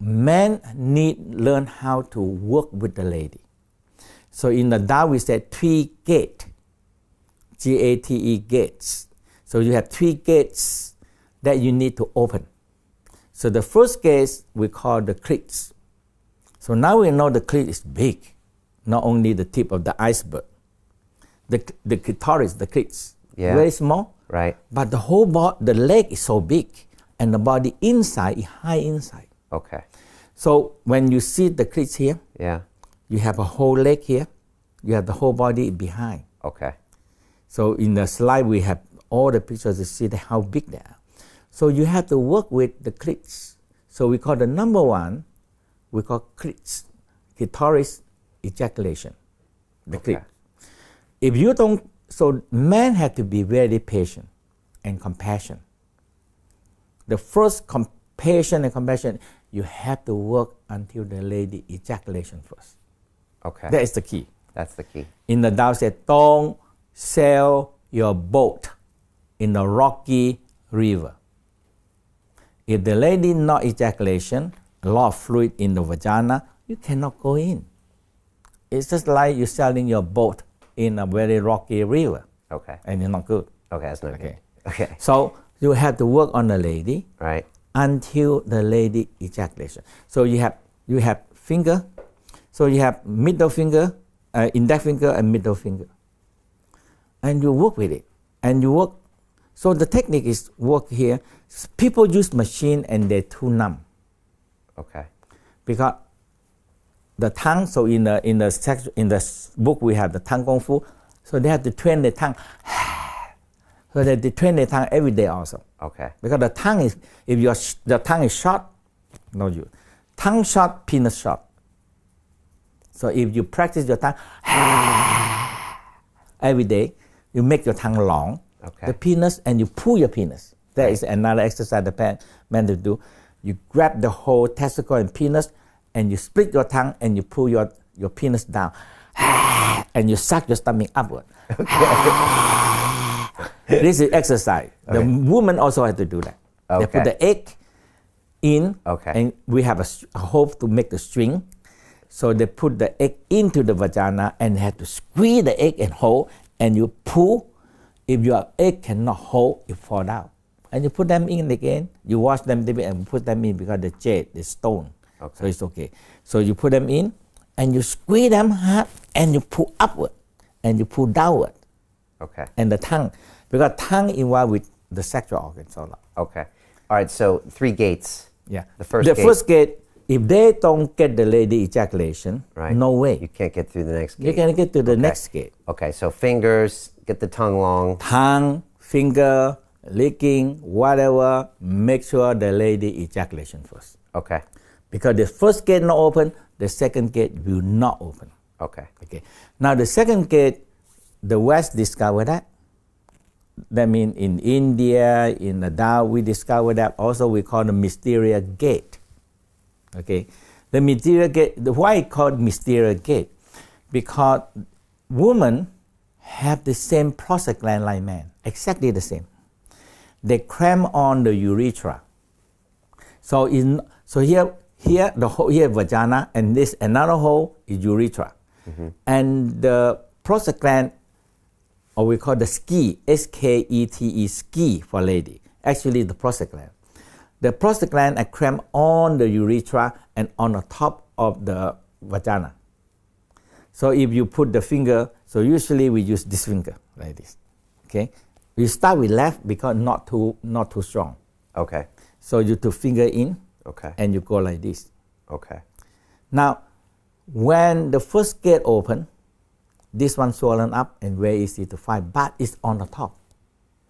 men learn how to work with the lady. So in the Tao we said 3 gates, G-A-T-E, gates. So you have 3 gates that you need to open. So the first gate we call the clit. So now we know the clit is big, not only the tip of the iceberg. The clitoris, the clit, very small, right? But the whole body, the leg is so big, and the body inside is high inside. Okay. So when you see the clit here, you have a whole leg here, you have the whole body behind. Okay. So in the slide we have all the pictures to see how big they are. So you have to work with the clits. So we call the number 1, we call clits, clitoris ejaculation, the clit. If you don't, so men have to be very patient and compassionate. The first patient and compassion, you have to work until the lady ejaculation first. Okay. That is the key. That's the key. In the Tao said, don't sail your boat in the rocky river. If the lady not ejaculation, a lot of fluid in the vagina, you cannot go in. It's just like you're sailing your boat in a very rocky river. Okay. And it's not good. Okay, that's not good. Okay. So you have to work on the lady, right, until the lady ejaculation. So you have finger. So you have middle finger, index finger, and middle finger, and you work with it, and you work. So the technique is work here. People use machine and they're too numb. Okay. Because the tongue. So in the book we have the tongue kung fu. So they have to train the tongue. So they train the tongue every day also. Okay. Because the tongue is, if the tongue is short, no use. Tongue short, penis short. So if you practice your tongue every day, you make your tongue long, the penis, and you pull your penis. That is another exercise the man to do. You grab the whole testicle and penis, and you split your tongue, and you pull your penis down, and you suck your stomach upward. This is exercise. The woman also has to do that. They put the egg in, and we have a hole to make the string. So they put the egg into the vagina and have to squeeze the egg and hold, and you pull. If your egg cannot hold, it fall out. And you put them in again. You wash them and put them in because the jade, the stone. So it's okay. So you put them in, and you squeeze them hard, and you pull upward, and you pull downward. Okay. And the tongue, because tongue involved with the sexual organs. Okay. All right. So 3 gates. Yeah. The first gate. If they don't get the lady ejaculation, no way. You can't get through the next gate. You can get to the next gate. Okay, so fingers, get the tongue long. Tongue, finger, licking, whatever, make sure the lady ejaculation first. Okay. Because the first gate not open, the second gate will not open. Okay. Okay. Now the second gate, the West discovered that. That means in India, in the Tao, we discovered that. Also we call the mysterious gate. Okay, the mysterious gate. Why it called mysterious gate? Because women have the same prostate gland like men, exactly the same. They cramp on the urethra. So here the hole here vagina, and this another hole is urethra, and the prostate gland, or we call the ski, S-K-E-T-E, ski for lady. Actually, the prostate gland. The prostate gland are cramped on the urethra and on the top of the vagina. So if you put the finger, so usually we use this finger like this. Okay, you start with left because not too strong. Okay. So you put finger in. Okay. And you go like this. Okay. Now, when the first gate open, this one swollen up and very easy to find, but it's on the top.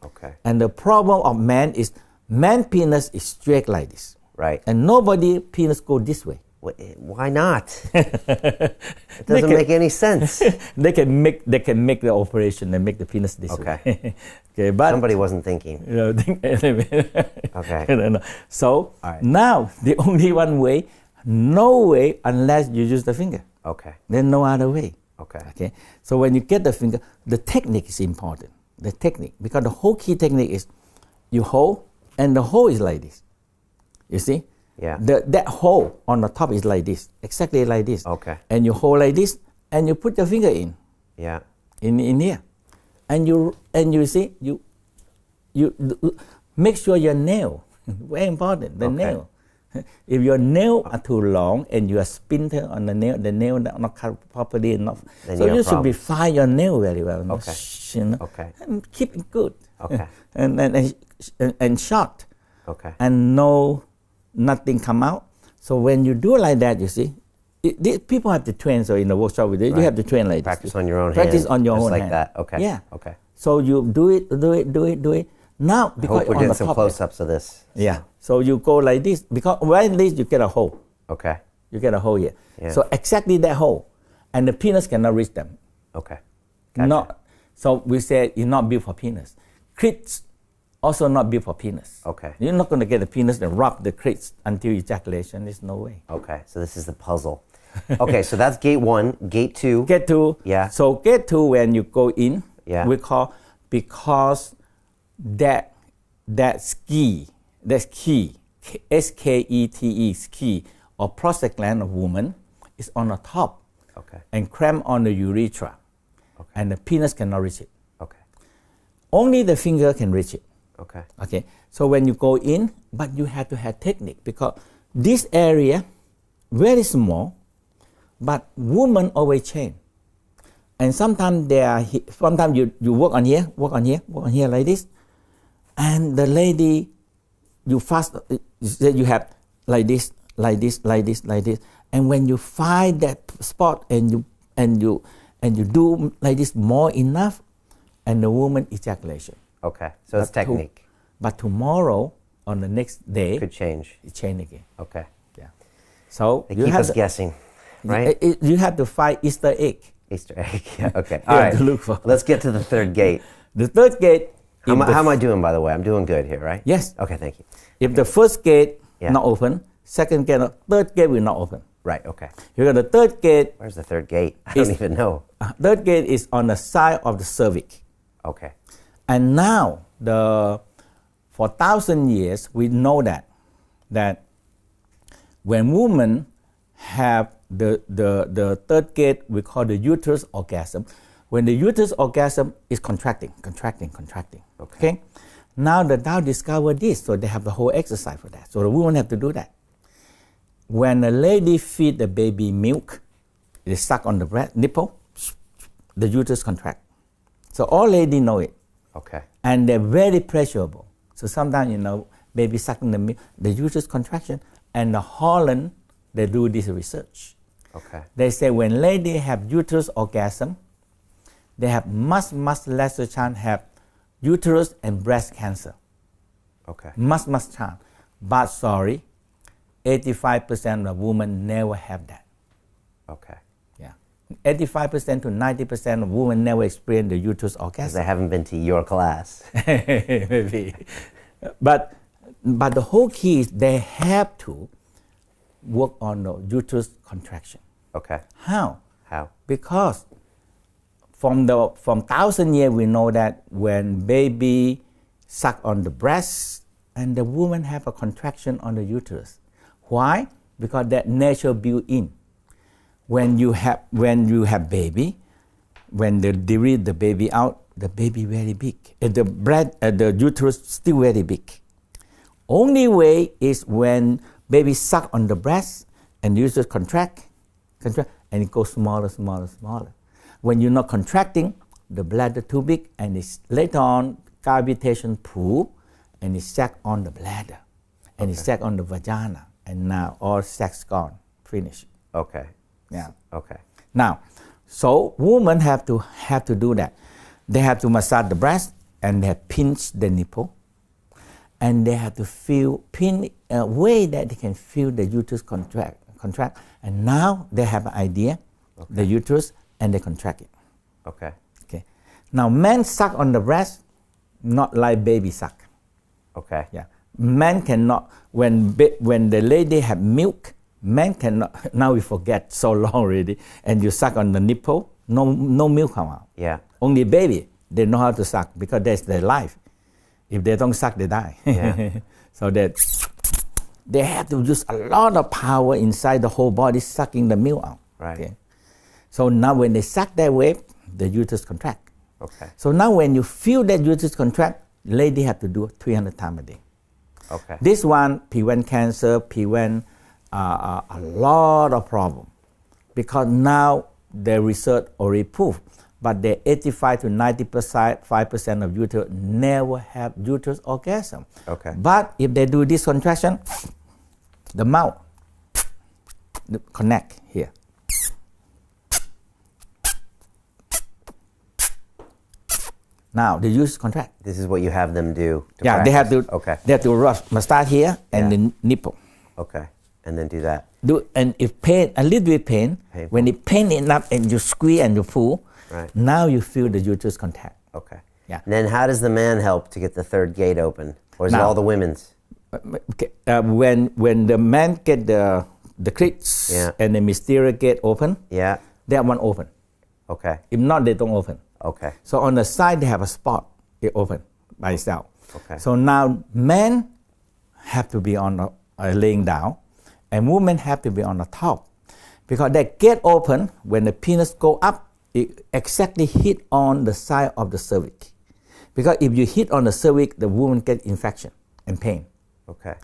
Okay. And the problem of man is, man penis is straight like this. Right. And nobody penis go this way. Why not? It doesn't make any sense. They can make the operation and make the penis this way. Okay, but somebody wasn't thinking. Okay. So now the only one way, no way unless you use the finger. Okay. Then no other way. Okay. Okay. So when you get the finger, the technique is important. The technique, because the whole key technique is you hold, and the hole is like this. You see? Yeah. That hole on the top is like this, exactly like this. Okay. And you hold like this, and you put your finger in. Yeah. In here, and you see you make sure your nail, very important, the nail. If your nail are too long and you are splinter on the nail not cut properly enough, then so you should problem. be file your nail very well. Okay. Okay. And keep it good. Okay. and short. Okay. And nothing come out. So when you do like that, you see, people have to train. So in the workshop with you have to train like Practice this. on your own Practice hand. on your just own like hand. that. Okay. Yeah. Okay. So you do it. Now, I because hope we're on getting the some top, close-ups of this. yeah. So you go like this, because right this you get a hole. Okay. You get a hole here. Yeah. So exactly that hole, and the penis cannot reach them. Okay. Gotcha. Not. So we say it's not built for penis. Crits also not built for penis. Okay. You're not going to get the penis and rub the crits until ejaculation. There's no way. Okay. So this is the puzzle. Okay. So that's gate 1. Gate 2. Gate 2. Yeah. So gate 2, when you go in, Yeah. we call, because that's key, skete, ski, or prostate gland of woman is on the top. Okay. And cramp on the urethra. Okay. And the penis cannot reach it. Okay. Only the finger can reach it. Okay. Okay. So when you go in, but you have to have technique, because this area very small, but women always change. And sometimes you work on here like this, and the lady, you have like this, and when you find that spot and you do like this more enough, and the woman ejaculation. Okay. So it's technique. But tomorrow, on the next day, Could change. it change again. Okay. Yeah. So They you keep have us to, guessing, right? You have to find Easter egg. Easter egg. Yeah. Okay. You All have right. to look for. Let's get to the third gate. The third gate. How am I doing, by the way? I'm doing good here, right? Yes. Okay. Thank you. If the first gate Yeah. not open, second gate, third gate will not open. Right. Okay. You got the third gate. Where's the third gate? I don't even know. Third gate is on the side of the cervix. Okay. And now for 1,000 years we know that when women have the third gate, we call the uterus orgasm. When the uterus orgasm is contracting. Okay. Now the Tao discovered this, so they have the whole exercise for that. So the women have to do that. When a lady feed the baby milk, they suck on the breast nipple, the uterus contract. So all ladies know it. Okay. And they're very pleasurable. So sometimes, baby sucking the milk, the uterus contraction, and the Holland, they do this research. Okay. They say when ladies have uterus orgasm, they have much lesser chance have uterus and breast cancer. Okay. Much chance. But sorry, 85% of women never have that. Okay. Yeah. 85% to 90% of women never experience the uterus Because orgasm. they haven't been to your class. Maybe. But the whole key is they have to work on the uterus contraction. Okay. How? How? Because from 1,000 years we know that when baby suck on the breast and the woman have a contraction on the uterus. Why? Because that nature built in. When you have baby, when they deliver the baby out, the baby very big. The uterus still very big. Only way is when baby suck on the breast and the uterus contract, and it goes smaller. When you're not contracting, the bladder too big, and it's later on cavitation prove, and it sack on the bladder, and it sack on the vagina, and now all sex gone, finished. Okay. Yeah. Okay. Now, so women have to do that. They have to massage the breast, and they have pinch the nipple, and they have to pin a way that they can feel the uterus contract, and now they have an idea, the uterus, and they contract it. Okay. Okay. Now, men suck on the breast, not like baby suck. Okay. Yeah. Men cannot. When the lady have milk, men cannot. Now we forget so long already, and you suck on the nipple, no milk come out. Yeah. Only baby, they know how to suck because that's their life. If they don't suck, they die. Yeah. So that they have to use a lot of power inside the whole body, sucking the milk out. Right. Okay? So now when they suck that way, the uterus contract. Okay. So now when you feel that uterus contract, lady have to do 300 times a day. Okay. This one prevent cancer, prevent a lot of problem, because now the research already proved, but the 85 to 95% of uterus never have uterus orgasm. Okay. But if they do this contraction, the mouth connect here. Now the uterus contract. This is what you have them do. Yeah, practice. they have to. Okay. They have to start here and the nipple. Okay, and then do that. And if pain, a little bit pain, Painful. when it pain enough and you squeeze and you pull, Right. now you feel the uterus contact. Okay. Yeah. And then how does the man help to get the third gate open, or is it Now- all the women's? When the man get the cleats and the mysterious gate open, Yeah. that one open. Okay. If not, they don't open. Okay. So on the side they have a spot, it open by itself. Okay. So now men have to be on laying down, and women have to be on the top, because that gate open when the penis go up, it exactly hit on the side of the cervix. Because if you hit on the cervix, the woman get infection and pain. Okay.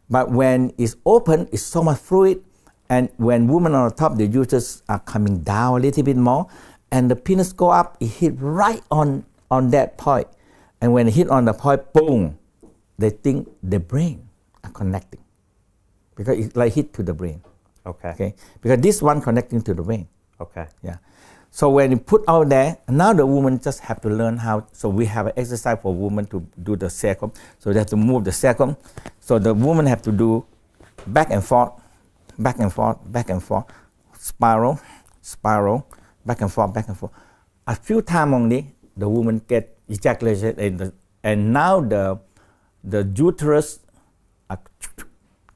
But when it's open, it's so much fluid, and when women on the top, the uterus are coming down a little bit more, and the penis go up, it hit right on that point. And when it hit on the point, boom, they think the brain are connecting, because it's like hit to the brain. Okay. Because this one connecting to the brain. Okay. Yeah. So when you put out there, now the woman just have to learn how. So we have an exercise for women to do the sacrum. So they have to move the sacrum. So the woman have to do back and forth, back and forth, back and forth, spiral, spiral, back and forth, back and forth. A few times only, the woman get ejaculation, and now the uterus.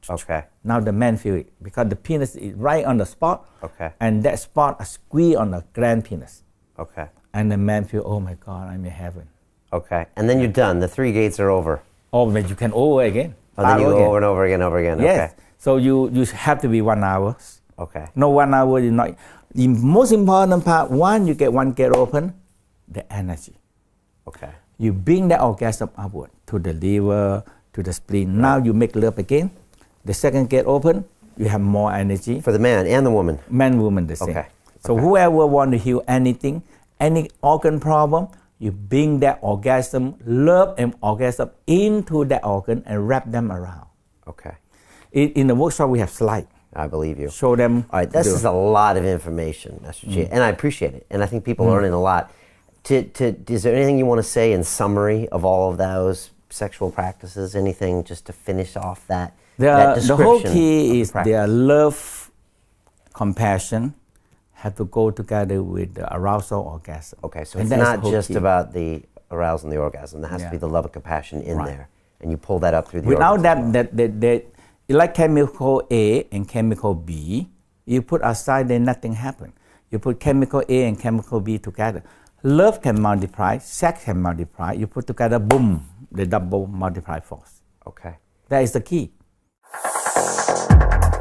Okay. Now the man feel it, because the penis is right on the spot. Okay. And that spot squeeze on the grand penis. Okay. And the man feel, oh my God, I'm in heaven. Okay. And then you're done. The 3 gates are over. Oh, but you can over again. Oh, then you go over and over again, over again. Yes. Okay. So you have to be 1 hour. Okay. No 1 hour is not. The most important part, one, you get one gate open, the energy. Okay. You bring the orgasm upward to the liver, to the spleen. Now you make love again. The second gate open, you have more energy. For the man and the woman. Man, woman, the same. Okay. So whoever want to heal anything, any organ problem, you bring that orgasm, love and orgasm into that organ and wrap them around. Okay. In the workshop, we have slides. I believe you. Show them. All right, this is a lot of information, Master Chia, and I appreciate it. And I think people are learning a lot. Is there anything you want to say in summary of all of those sexual practices? Anything just to finish off that description? The whole key is practice? their love, compassion, have to go together with the arousal orgasm. Okay, so And it's that's not the whole just key. about the arousal and the orgasm. There has to be the love and compassion in there, and you pull that up through the Without organs as well. that, like chemical A and chemical B, you put aside, then nothing happen. You put chemical A and chemical B together. Love can multiply, sex can multiply. You put together, boom, the double multiply force. Okay. That is the key.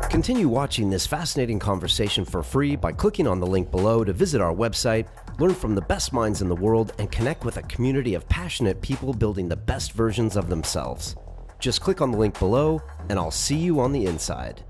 Continue watching this fascinating conversation for free by clicking on the link below to visit our website, learn from the best minds in the world, and connect with a community of passionate people building the best versions of themselves. Just click on the link below, and I'll see you on the inside.